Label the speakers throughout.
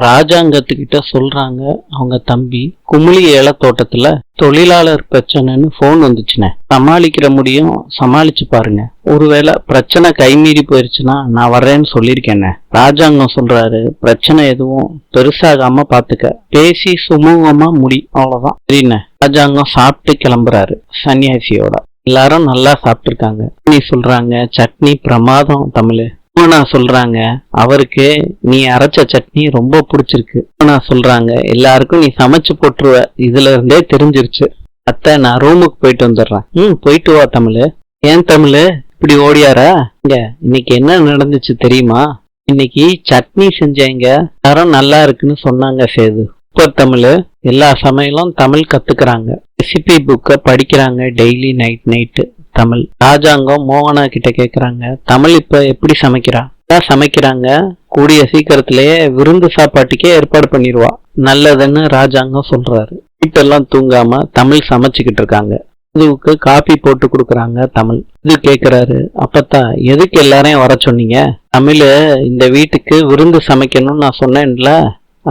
Speaker 1: ராஜாங்கத்துக்கிட்ட சொல்றாங்க அவங்க தம்பி குமிழி ஏலத்தோட்டத்துல தொழிலாளர் பிரச்சனைன்னு போன் வந்துச்சுனே. சமாளிக்கிற முடியும், சமாளிச்சு பாருங்க. ஒருவேளை பிரச்சனை கைமீறி போயிருச்சுன்னா நான் வர்றேன்னு சொல்லியிருக்கேன்னு. ராஜாங்கம் சொல்றாரு, பிரச்சனை எதுவும் பெருசாகாம பாத்துக்க, பேசி சுமூகமா முடி, அவ்வளவுதான். சரிண்ணே. ராஜாங்கம் சாப்பிட்டு கிளம்புறாரு சன்னியாசியோட. எல்லாரும் நல்லா சாப்பிட்டுருக்காங்க. நீ சொல்றாங்க சட்னி பிரமாதம் தமிழ். நான் சொல்றாங்க அவருக்கு நீ அரைச்ச சட்னி ரொம்ப பிடிச்சிருக்கு. நான் சொல்றாங்க எல்லாருக்கும் நீ சமைச்சு போட்டுருவ, இதுல இருந்தே தெரிஞ்சிருச்சு. அத்தை நான் ரூமுக்கு போயிட்டு வந்துடுறேன். போயிட்டு வா தமிழ். ஏன் தமிழ் இப்படி ஓடியாரா? இங்க இன்னைக்கு என்ன நடந்துச்சு தெரியுமா? இன்னைக்கு சட்னி செஞ்சேங்க, தரம் நல்லா இருக்குன்னு சொன்னாங்க. சேது சூப்பர் தமிழ். எல்லா சமையலும் தமிழ் கத்துக்கிறாங்க. ரெசிபி புக்கை படிக்கிறாங்க டெய்லி நைட்டு தமிழ். ராஜாங்கம் மோகனா கிட்ட கேக்குறாங்க, தமிழ் இப்ப எப்படி சமைக்கிறா? சமைக்கிறாங்க, கூடிய சீக்கிரத்திலேயே விருந்து சாப்பாட்டுக்கே ஏற்பாடு பண்ணிடுவா. நல்லதுன்னு ராஜாங்கம் சொல்றாரு. வீட்டெல்லாம் தூங்காம தமிழ் சமைச்சுக்கிட்டு இருக்காங்க. இதுவுக்கு காபி போட்டு கொடுக்குறாங்க தமிழ். இது கேக்குறாரு, அப்பத்தா எதுக்கு எல்லாரையும் வர சொன்னீங்க? தமிழ் இந்த வீட்டுக்கு விருந்து சமைக்கணும்னு நான் சொன்னேன்ல,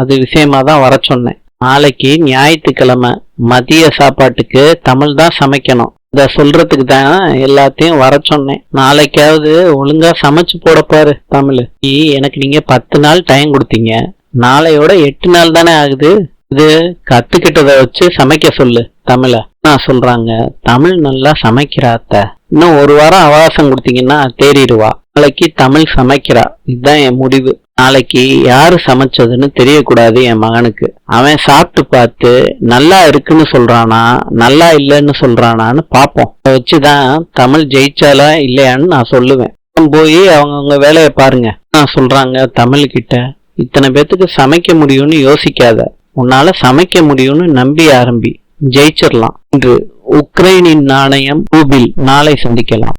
Speaker 1: அது விஷயமா தான் வர சொன்னேன். நாளைக்கு ஞாயிற்றுக்கிழமை மதிய சாப்பாட்டுக்கு தமிழ் தான் சமைக்கணும். இத சொல்றதுக்கு தான் எல்லாத்தையும் வர சொன்னேன். நாளைக்காவது ஒழுங்கா சமைச்சு போட பாரு தமிழ். எனக்கு நீங்க 10 நாள் டைம் கொடுத்தீங்க, நாளையோட 8 நாள் தானே ஆகுது. இது கத்துக்கிட்டதை வச்சு சமைக்க சொல்லு தமிழ. நான் சொல்றாங்க, தமிழ் நல்லா சமைக்கிறாத்த, இன்னும் 1 வாரம் அவகாசம் கொடுத்தீங்கன்னா தேறிடுவா. நாளைக்கு தமிழ் சமைக்கிறா, இதுதான் என் முடிவு. நாளைக்கு யாரு சமைச்சதுன்னு தெரியக்கூடாது என் மகனுக்கு. அவன் சாப்பிட்டு பார்த்து நல்லா இருக்குன்னு சொல்றானா நல்லா இல்லைன்னு சொல்றானான்னு பாப்போம். அதை வச்சுதான் தமிழ் ஜெயிச்சாலா இல்லையான்னு நான் சொல்லுவேன். போய் அவங்கவுங்க வேலையை பாருங்க. நான் சொல்றாங்க தமிழ் கிட்ட, இத்தனை பேத்துக்கு சமைக்க முடியும்னு யோசிக்காத, உன்னால சமைக்க முடியும்னு நம்பி ஆரம்பி, ஜெயிச்சிடலாம். இன்று உக்ரைனின் நாணயம் ரூபில். நாளை சந்திக்கலாம்.